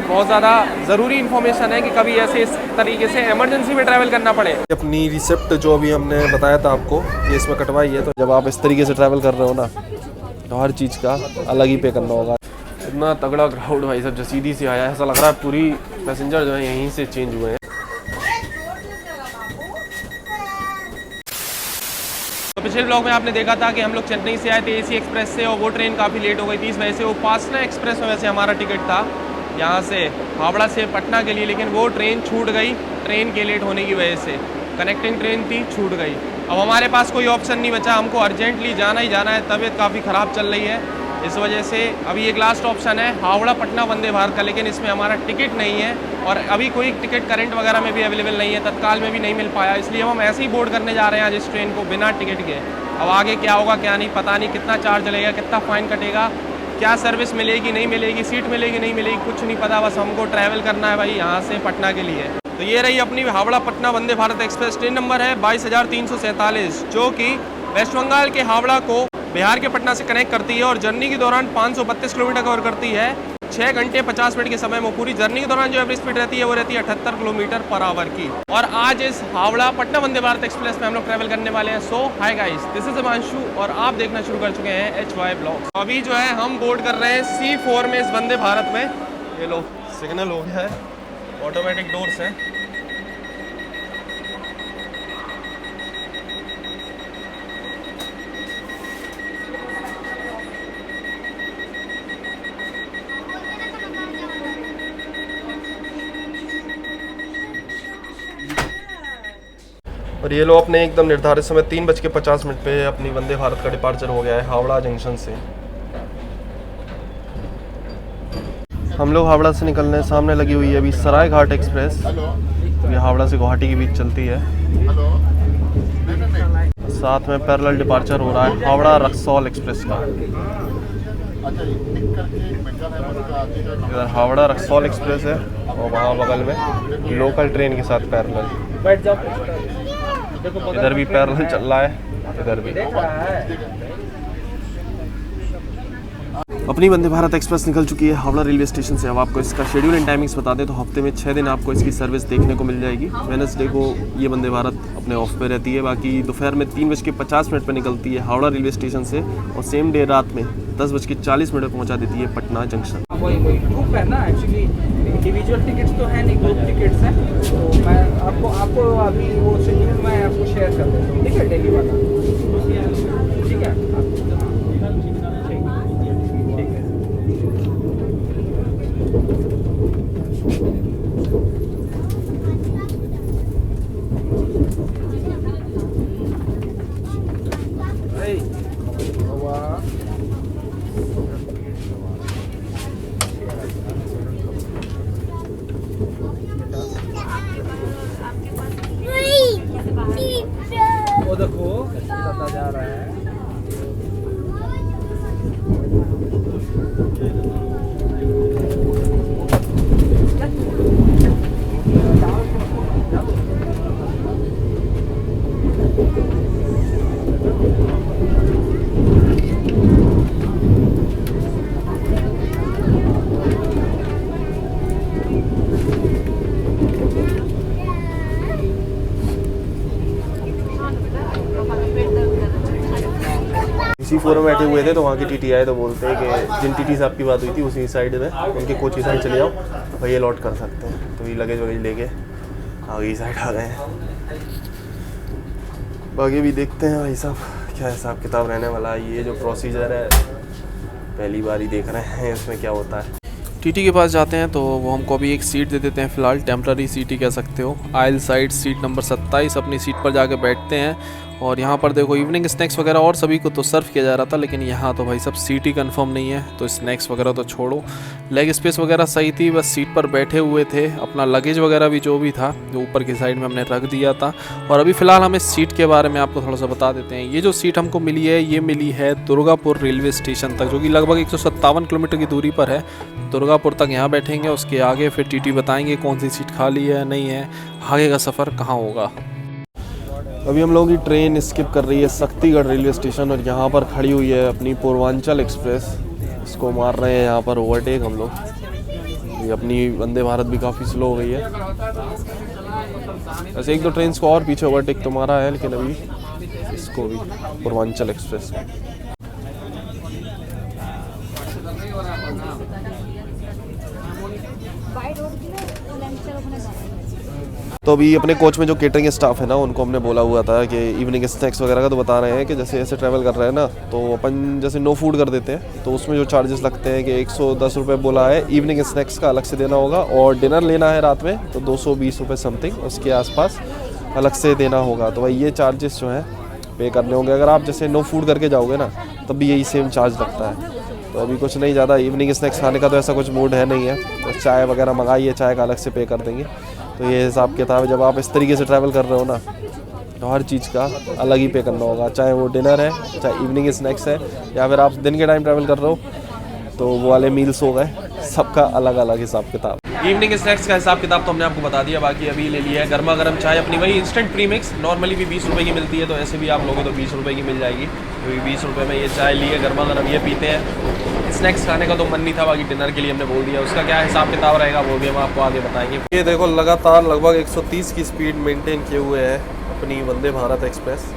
बहुत ज़्यादा ज़रूरी इन्फॉर्मेशन है कि कभी ऐसे इस तरीके से इमरजेंसी में ट्रैवल करना पड़े। अपनी रिसिप्ट जो अभी हमने बताया था आपको ये इसमें कटवाई है, तो जब आप इस तरीके से ट्रैवल कर रहे हो ना तो हर चीज़ का अलग ही पे करना होगा। इतना तगड़ा क्राउड भाई सब जो सीधी से आया है, ऐसा लग रहा है पूरी पैसेंजर जो है यहीं से चेंज हुए हैं। तो पिछले ब्लॉग में आपने देखा था कि हम लोग चेन्नई से आए थे एसी एक्सप्रेस से, और वो ट्रेन काफ़ी लेट हो गई थी। इस वजह से वो पासना एक्सप्रेस में वैसे हमारा टिकट था यहाँ से हावड़ा से पटना के लिए, लेकिन वो ट्रेन छूट गई। ट्रेन के लेट होने की वजह से कनेक्टिंग ट्रेन थी, छूट गई। अब हमारे पास कोई ऑप्शन नहीं बचा, हमको अर्जेंटली जाना ही जाना है। तबीयत काफ़ी ख़राब चल रही है, इस वजह से अभी एक लास्ट ऑप्शन है हावड़ा पटना वंदे भारत का, लेकिन इसमें हमारा टिकट नहीं है और अभी कोई टिकट करंट वगैरह में भी अवेलेबल नहीं है, तत्काल में भी नहीं मिल पाया। इसलिए हम ऐसे ही बोर्ड करने जा रहे हैं आज इस ट्रेन को बिना टिकट के। अब आगे क्या होगा क्या नहीं पता नहीं, कितना चार्ज लगेगा, कितना फाइन कटेगा, क्या सर्विस मिलेगी नहीं मिलेगी, सीट मिलेगी नहीं मिलेगी, कुछ नहीं पता। बस हमको ट्रैवल करना है भाई यहाँ से पटना के लिए। तो ये रही अपनी Howrah Patna Vande Bharat express. Train number है 22,347, जो कि वेस्ट बंगाल के हावड़ा को बिहार के पटना से कनेक्ट करती है और जर्नी के दौरान 532 किलोमीटर कवर करती है 6 घंटे 50 मिनट के समय में। पूरी जर्नी के दौरान जो एवरेज स्पीड रहती है वो रहती है 78 किलोमीटर पर आवर की। और आज इस हावड़ा पटना वंदे भारत एक्सप्रेस में हम लोग ट्रैवल करने वाले हैं। So hi guys, this is Himanshu और आप देखना शुरू कर चुके हैं HY ब्लॉग्स। अभी जो है हम बोर्ड कर रहे हैं C4 में इस वंदे भारत में। ये लो सिग्नल हो गया है, ऑटोमेटिक डोर्स हैं। और ये लो अपने एकदम निर्धारित समय 3:50 पे अपनी वंदे भारत का डिपार्चर हो गया है हावड़ा जंक्शन से। हम लोग हावड़ा से निकल रहे हैं, सामने लगी हुई है अभी सरायघाट एक्सप्रेस, ये हावड़ा से गुवाहाटी के बीच चलती है। साथ में पैरेलल डिपार्चर हो रहा है हावड़ा रक्सौल एक्सप्रेस का। इधर हावड़ा रक्सौल एक्सप्रेस है और वहाँ बगल में लोकल ट्रेन के साथ पैरेलल। बैठ जाओ, इधर भी पैरेलल चल रहा है, इधर भी। अपनी वंदे भारत एक्सप्रेस निकल चुकी है हावड़ा रेलवे स्टेशन से। अब आपको इसका शेड्यूल एंड टाइमिंग्स बता दें तो हफ्ते में 6 दिन आपको इसकी सर्विस देखने को मिल जाएगी। वेडनेसडे को ये वंदे भारत अपने ऑफ पे रहती है, बाकी दोपहर में 3:50 पर निकलती है हावड़ा रेलवे स्टेशन से और सेम डे रात में 10:40 पर पहुंचा देती है पटना जंक्शन। वही ग्रुप है ना, एक्चुअली इंडिविजुअल टिकट्स तो है नहीं, ग्रुप टिकट्स हैं। तो मैं आपको अभी वो शेड्यूल मैं आपको शेयर कर देता हूँ, ठीक है, डेली वाला, ठीक है। वो देखो पता जा रहा है। C4 में बैठे हुए थे तो वहाँ की TT आए तो बोलते हैं कि जिन TT से आपकी बात हुई थी उसी साइड में उनके कोच की साइड चले जाओ, भाई ये लॉट कर सकते हैं। तो ये लगेज वगैरह लेके आगे साइड आ गए हैं। बाकी भी देखते हैं भाई साहब क्या हिसाब किताब रहने वाला है। ये जो प्रोसीजर है पहली बार ही देख रहे हैं, इसमें क्या होता है। TT के पास जाते हैं तो वो हमको अभी एक सीट दे देते हैं, फ़िलहाल टेम्प्ररी सीट ही कह सकते हो। आयल साइड सीट नंबर 27, अपनी सीट पर जाके बैठते हैं। और यहाँ पर देखो इवनिंग स्नैक्स वगैरह और सभी को तो सर्व किया जा रहा था, लेकिन यहाँ तो भाई सब सीट ही कंफर्म नहीं है, तो स्नैक्स वगैरह तो छोड़ो। लेग स्पेस वगैरह सही थी, बस सीट पर बैठे हुए थे। अपना लगेज वगैरह भी जो भी था जो ऊपर की साइड में हमने रख दिया था। और अभी फ़िलहाल हम इस सीट के बारे में आपको थोड़ा सा बता देते हैं। ये जो सीट हमको मिली है ये मिली है दुर्गापुर रेलवे स्टेशन तक, जो कि लगभग 157 किलोमीटर की दूरी पर है। दुर्गापुर तक यहाँ बैठेंगे, उसके आगे फिर TT बताएंगे कौन सी सीट खाली है नहीं है, आगे का सफ़र कहाँ होगा। अभी हम लोगों की ट्रेन स्किप कर रही है शक्तिगढ़ रेलवे स्टेशन और यहाँ पर खड़ी हुई है अपनी पूर्वांचल एक्सप्रेस। इसको मार रहे हैं यहाँ पर ओवरटेक हम लोग। ये अपनी वंदे भारत भी काफ़ी स्लो हो गई है। वैसे 1-2 ट्रेन को और पीछे ओवरटेक तो मारा है, लेकिन अभी इसको भी पूर्वांचल एक्सप्रेस को। तो अभी अपने कोच में जो केटरिंग स्टाफ है ना, उनको हमने बोला हुआ था कि इवनिंग स्नैक्स वगैरह का, तो बता रहे हैं कि जैसे ऐसे ट्रैवल कर रहे हैं ना, तो अपन जैसे नो फूड कर देते हैं, तो उसमें जो चार्जेस लगते हैं कि 110 रुपये बोला है, इवनिंग स्नैक्स का अलग से देना होगा, और डिनर लेना है रात में तो 220 रुपये समथिंग उसके आसपास अलग से देना होगा। तो भाई ये चार्जेस जो हैं पे करने होंगे। अगर आप जैसे नो फूड करके जाओगे ना, तब भी यही सेम चार्ज लगता है। तो अभी कुछ नहीं ज़्यादा, इवनिंग स्नैक्स खाने का तो ऐसा कुछ मूड है नहीं है, तो चाय वगैरह मंगाइए, चाय का अलग से पे कर देंगे। तो ये हिसाब किताब है। जब आप इस तरीके से ट्रैवल कर रहे हो ना, तो हर चीज़ का अलग ही पे करना होगा, चाहे वो डिनर है, चाहे इवनिंग स्नैक्स है, या फिर आप दिन के टाइम ट्रैवल कर रहे हो तो वो वाले मील्स हो गए, सबका अलग अलग हिसाब किताब। इवनिंग स्नैक्स का हिसाब किताब तो हमने आपको बता दिया। बाकी अभी ले लिया है गर्मा गर्म चाय अपनी, वही इंस्टेंट प्रीमिक्स, नॉर्मली भी 20 रुपये की मिलती है, तो ऐसे भी आप लोगों तो 20 रुपये की मिल जाएगी। तो 20 रुपये में ये चाय ली है गर्मा गर्म, ये पीते हैं। स्नैक्स खाने का तो मन नहीं था, बाकी डिनर के लिए हमने बोल दिया। उसका क्या हिसाब किताब रहेगा वो भी हम आपको आगे बताएंगे। ये देखो लगातार लगभग 130 की स्पीड मेंटेन किए हुए है अपनी Vande Bharat Express.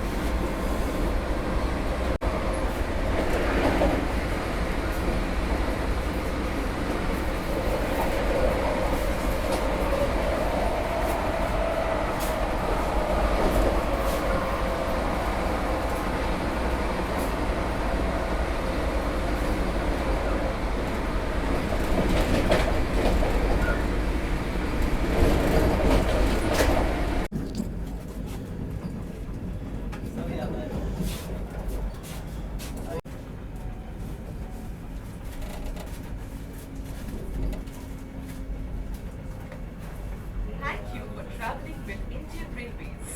Thank you for traveling with Indian Railways.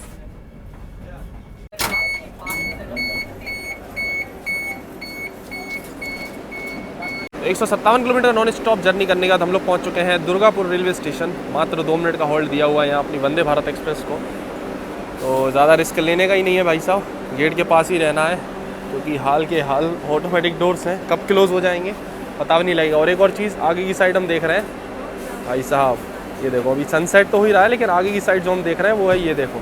157 kilometre non stop journey करने के बाद हम लोग पहुंच चुके हैं दुर्गापुर रेलवे स्टेशन। मात्र 2 मिनट का होल्ड दिया हुआ है यहाँ अपनी वंदे भारत एक्सप्रेस को। तो ज़्यादा रिस्क लेने का ही नहीं है भाई साहब, गेट के पास ही रहना है, क्योंकि हाल के हाल ऑटोमेटिक डोर्स हैं, कब क्लोज़ हो जाएंगे पता भी नहीं लगेगा। और एक और चीज़, आगे की साइड हम देख रहे हैं भाई साहब, ये देखो अभी सनसेट तो हो ही रहा है, लेकिन आगे की साइड जो हम देख रहे हैं वो है, ये देखो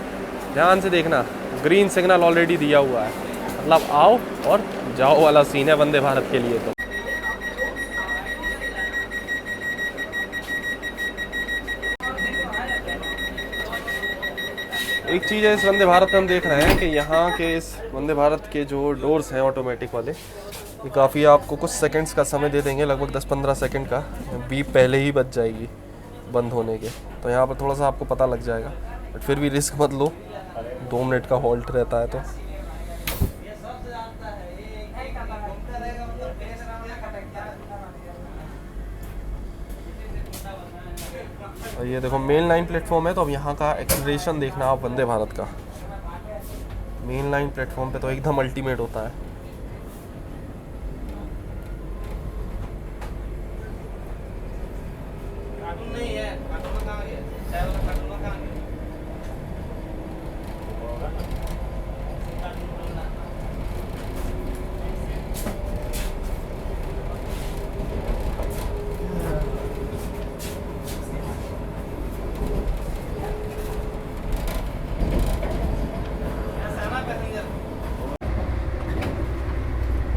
ध्यान से देखना, ग्रीन सिग्नल ऑलरेडी दिया हुआ है, मतलब आओ और जाओ वाला सीन है वंदे भारत के लिए। तो एक चीज़ है इस वंदे भारत में हम देख रहे हैं कि यहाँ के इस वंदे भारत के जो डोर्स हैं ऑटोमेटिक वाले, ये काफ़ी आपको कुछ सेकंड्स का समय दे देंगे, लगभग 10-15 सेकंड का बीप पहले ही बच जाएगी बंद होने के। तो यहाँ पर थोड़ा सा आपको पता लग जाएगा, बट फिर भी रिस्क मत लो, 2 मिनट का हॉल्ट रहता है। तो ये देखो मेन लाइन प्लेटफॉर्म है, तो अब यहाँ का एक्सीलरेशन देखना आप वंदे भारत का। मेन लाइन प्लेटफॉर्म पे तो एकदम अल्टीमेट होता है।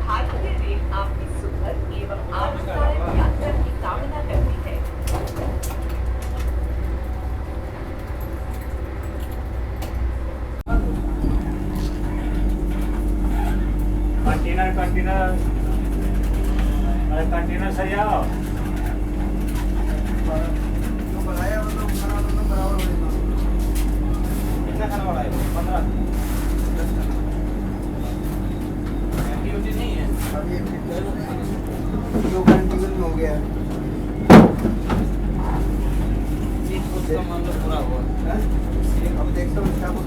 भारतीय रेल आपकी सुखद एवं आरामदायक यात्रा की कामना करती है। कंटेनर सही आओ। कितना खाना वाला है? 15 नहीं है अभी हो गया। पूरा हुआ अब देखता हूँ क्या कुछ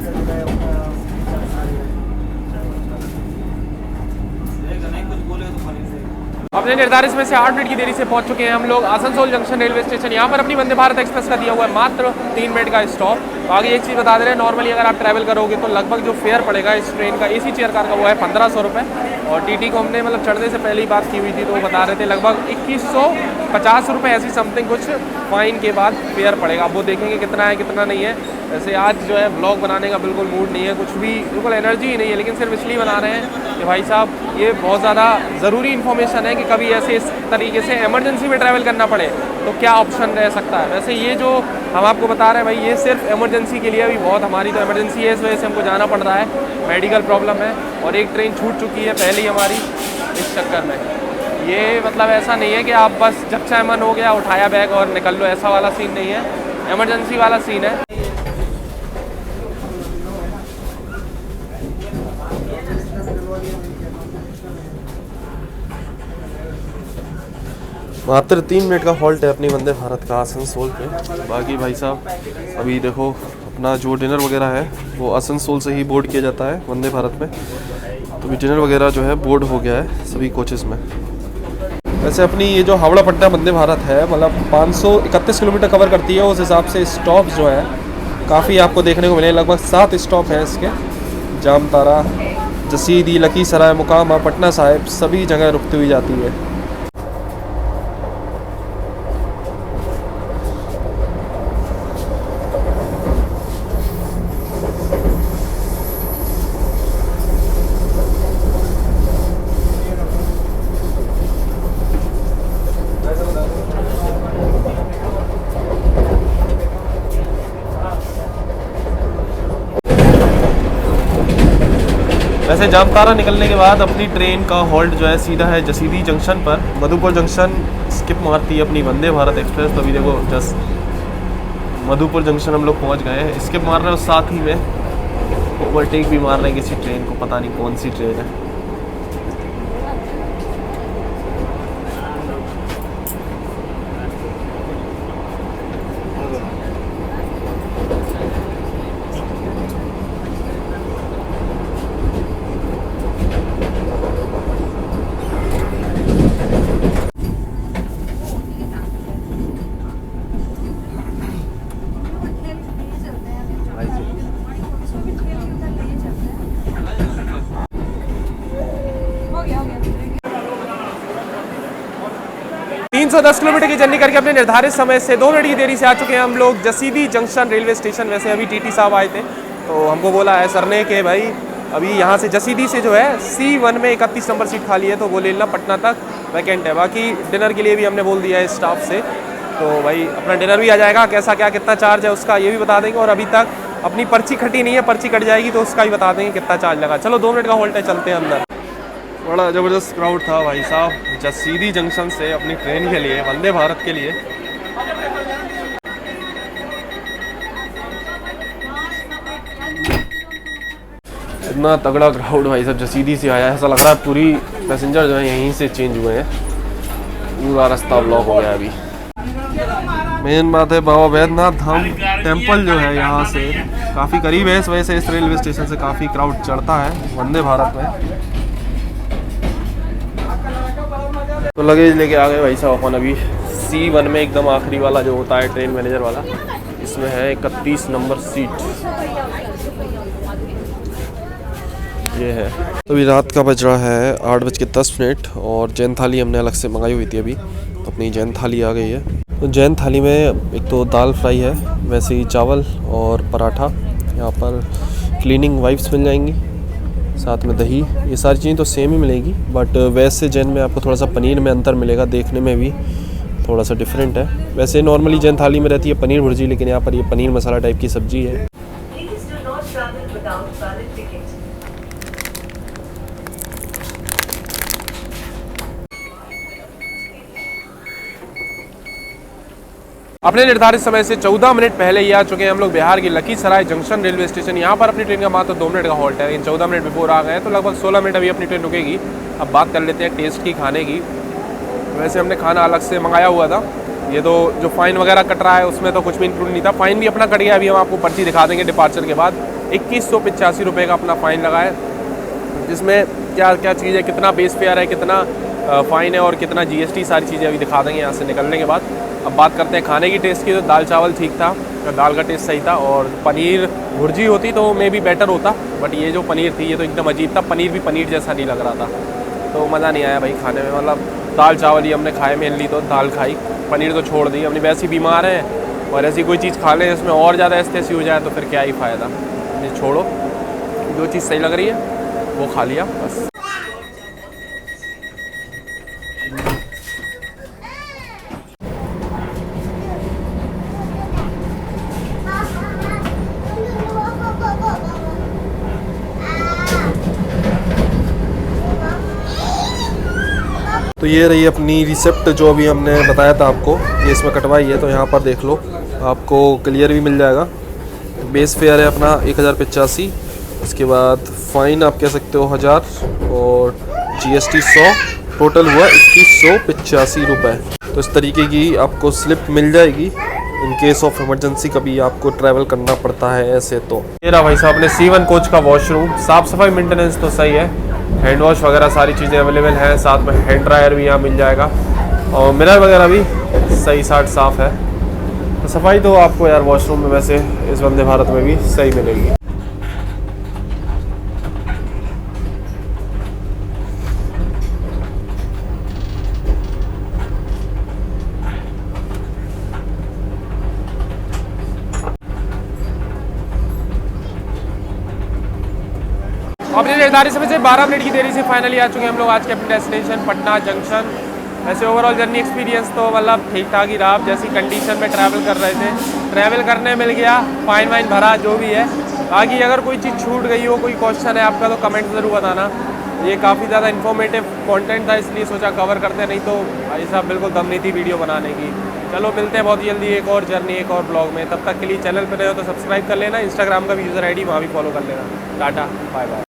अब अपने निर्धारित में से 8 मिनट की देरी से पहुंच चुके हैं हम लोग आसनसोल जंक्शन रेलवे स्टेशन। यहाँ पर अपनी वंदे भारत एक्सप्रेस का दिया हुआ है मात्र 3 मिनट का स्टॉप। तो आगे एक चीज़ बता दे रहे हैं, नॉर्मली अगर आप ट्रैवल करोगे तो लगभग जो फेयर पड़ेगा इस ट्रेन का AC चेयर कार का वो है 1500 रुपये। और TT को हमने मतलब चढ़ने से पहले ही बात की हुई थी तो वो बता रहे थे लगभग 2150 रुपये ऐसी समथिंग कुछ फाइन के बाद फेयर पड़ेगा। अब वो देखेंगे कितना है कितना नहीं है। वैसे आज जो है ब्लॉग बनाने का बिल्कुल मूड नहीं है, कुछ भी बिल्कुल एनर्जी ही नहीं है, लेकिन सिर्फ इसलिए बना रहे हैं कि भाई साहब ये बहुत ज़्यादा ज़रूरी इन्फॉर्मेशन है कि कभी ऐसे इस तरीके से इमरजेंसी में ट्रैवल करना पड़े तो क्या ऑप्शन रह सकता है। वैसे ये जो हम आपको बता रहे हैं भाई ये सिर्फ इमरजेंसी के लिए अभी बहुत हमारी तो इमरजेंसी है, इस वजह से हमको जाना पड़ रहा है, मेडिकल प्रॉब्लम है और एक ट्रेन छूट चुकी है पहले ही हमारी इस चक्कर में। ये मतलब ऐसा नहीं है कि आप बस जब चाहे मन हो गया उठाया बैग और निकल लो, ऐसा वाला सीन नहीं है, इमरजेंसी वाला सीन है। मात्र 3 मिनट का हॉल्ट है अपनी वंदे भारत का आसनसोल पे। बाकी भाई साहब अभी देखो अपना जो डिनर वगैरह है वो आसनसोल से ही बोर्ड किया जाता है वंदे भारत में। तो अभी डिनर वगैरह जो है बोर्ड हो गया है सभी कोचेस में। वैसे अपनी ये जो हावड़ा पटना वंदे भारत है मतलब 531 किलोमीटर कवर करती है, उस हिसाब से स्टॉप्स जो है काफ़ी आपको देखने को मिले। लगभग 7 स्टॉप हैं इसके, जामतारा, जसीदी, लखीसराय, मुकामा, पटना साहिब सभी जगह रुकती हुई जाती है। वैसे जामतारा निकलने के बाद अपनी ट्रेन का हॉल्ट जो है सीधा है जसीदी जंक्शन पर। मधुपुर जंक्शन स्किप मारती है अपनी वंदे भारत एक्सप्रेस। तो अभी देखो जस्ट मधुपुर जंक्शन हम लोग पहुंच गए हैं। स्किप मार रहे हैं और साथ ही में ओवरटेक भी मार रहे हैं किसी ट्रेन को, पता नहीं कौन सी ट्रेन है। तीन 310 किलोमीटर की जर्नी करके अपने निर्धारित समय से 2 मिनट की देरी से आ चुके हैं हम लोग जसीदी जंक्शन रेलवे स्टेशन। वैसे अभी TT साहब आए थे तो हमको बोला है सर ने कि भाई अभी यहाँ से जसीदी से जो है C1 में 31 नंबर सीट खाली है तो वो ले लेना, पटना तक वैकेंट है। बाकी डिनर के लिए भी हमने बोल दिया है स्टाफ से, तो भाई अपना डिनर भी आ जाएगा, कैसा क्या कितना चार्ज है उसका ये भी बता देंगे। और अभी तक अपनी पर्ची कटी नहीं है, पर्ची कट जाएगी तो उसका भी बता देंगे कितना चार्ज लगा। चलो 2 मिनट का होल्ड है, चलते हैं अंदर। बड़ा ज़बरदस्त क्राउड था भाई साहब जसीदी जंक्शन से अपनी ट्रेन के लिए, वंदे भारत के लिए। इतना तगड़ा क्राउड भाई साहब जसीदी से आया, ऐसा लग रहा है पूरी पैसेंजर जो है यहीं से चेंज हुए हैं, पूरा रास्ता ब्लॉक हो गया अभी। मेन बात है बाबा वैद्यनाथ धाम टेम्पल जो है यहाँ से काफ़ी करीब है, इस वजह से इस रेलवे स्टेशन से काफ़ी क्राउड चढ़ता है वंदे भारत में। तो लगेज लेके आ गए भाई साहब अपन अभी C1 में, एकदम आखिरी वाला जो होता है ट्रेन मैनेजर वाला, इसमें है 31 नंबर सीट ये है। तो अभी रात का बज रहा है 8:10 और जैन थाली हमने अलग से मंगाई हुई थी, अभी अपनी जैन थाली आ गई है। तो जैन थाली में एक तो दाल फ्राई है, वैसे ही चावल और पराठा, यहाँ पर क्लीनिंग वाइप्स मिल जाएंगी, साथ में दही, ये सारी चीज़ें तो सेम ही मिलेगी। बट वैसे जैन में आपको थोड़ा सा पनीर में अंतर मिलेगा, देखने में भी थोड़ा सा डिफरेंट है। वैसे नॉर्मली जैन थाली में रहती है पनीर भुर्जी, लेकिन यहाँ पर ये पनीर मसाला टाइप की सब्जी है। Please do not travel without valid ticket. अपने निर्धारित समय से 14 मिनट पहले ही आ चुके हैं हम लोग बिहार की लखीसराय जंक्शन रेलवे स्टेशन। यहाँ पर अपनी ट्रेन का मात्र 2 मिनट का हॉल्ट है, लेकिन 14 मिनट बिफोर आ गए हैं तो लगभग 16 मिनट अभी अपनी ट्रेन रुकेगी। अब बात कर लेते हैं टेस्ट की, खाने की। वैसे हमने खाना अलग से मंगाया हुआ था, ये तो जो फ़ाइन वगैरह कट रहा है उसमें तो कुछ भी इंक्लूड नहीं था, फ़ाइन भी अपना कट गया। अभी हम आपको पर्ची दिखा देंगे डिपार्चर के बाद। 2185 रुपये का अपना फ़ाइन लगा है, जिसमें क्या क्या चीज़ है, कितना बेस फेयर है, कितना फ़ाइन है और कितना GST, सारी चीज़ें अभी दिखा देंगे यहाँ से निकलने के बाद। अब बात करते हैं खाने की टेस्ट की। तो दाल चावल ठीक था, दाल का टेस्ट सही था, और पनीर भुर्जी होती तो मे भी बेटर होता, बट ये जो पनीर थी ये तो एकदम अजीब था। पनीर भी पनीर जैसा नहीं लग रहा था, तो मज़ा नहीं आया भाई खाने में। मतलब दाल चावल ही हमने खाए, मेनली तो दाल खाई, पनीर तो छोड़ दी। अपनी वैसे ही बीमार हैं और ऐसी कोई चीज़ खा लें इसमें और ज़्यादा ऐसी हो जाए तो फिर क्या ही फ़ायदा। ये छोड़ो, जो चीज़ सही लग रही है वो खा लिया बस। तो ये रही अपनी रिसिप्ट जो अभी हमने बताया था आपको, ये इसमें कटवाई है। तो यहाँ पर देख लो, आपको क्लियर भी मिल जाएगा। बेस फेयर है अपना 1085, इसके बाद फ़ाइन आप कह सकते हो 1000 और GST 100, टोटल हुआ 2185 रुपये। तो इस तरीके की आपको स्लिप मिल जाएगी इन केस ऑफ इमरजेंसी, कभी आपको ट्रैवल करना पड़ता है ऐसे। तो ये रहा भाई साहब अपने C1 कोच का वॉशरूम। साफ़ सफाई मेंटेनेंस तो सही है, हैंड वॉश वगैरह सारी चीज़ें अवेलेबल हैं, साथ में हैंड ड्रायर भी यहाँ मिल जाएगा, और मिरर वगैरह भी सही साफ़ है। तो सफाई तो आपको यार वॉशरूम में वैसे इस वंदे भारत में भी सही मिलेगी। अपनी निर्धारित समय से 12 मिनट की देरी से फाइनली आ चुके हैं हम लोग आज के अपने डेस्टिनेशन पटना जंक्शन। वैसे ओवरऑल जर्नी एक्सपीरियंस तो मतलब ठीक ठाक ही रहा। जैसी कंडीशन में ट्रैवल कर रहे थे, ट्रैवल करने मिल गया, फाइन वाइन भरा, जो भी है। बाकी अगर कोई चीज़ छूट गई हो, कोई क्वेश्चन है आपका, तो कमेंट ज़रूर बताना। ये काफ़ी ज़्यादा इन्फॉर्मेटिव कंटेंट था, इसलिए सोचा कवर करते, नहीं तो भाई साहब बिल्कुल दम नहीं थी वीडियो बनाने की। चलो मिलते हैं बहुत जल्दी एक और जर्नी, एक और ब्लॉग में। तब तक के लिए चैनल पर रहे हो तो सब्सक्राइब कर लेना, इंस्टाग्राम का भी यूज़र ID वहाँ भी फॉलो कर लेना। Tata bye bye.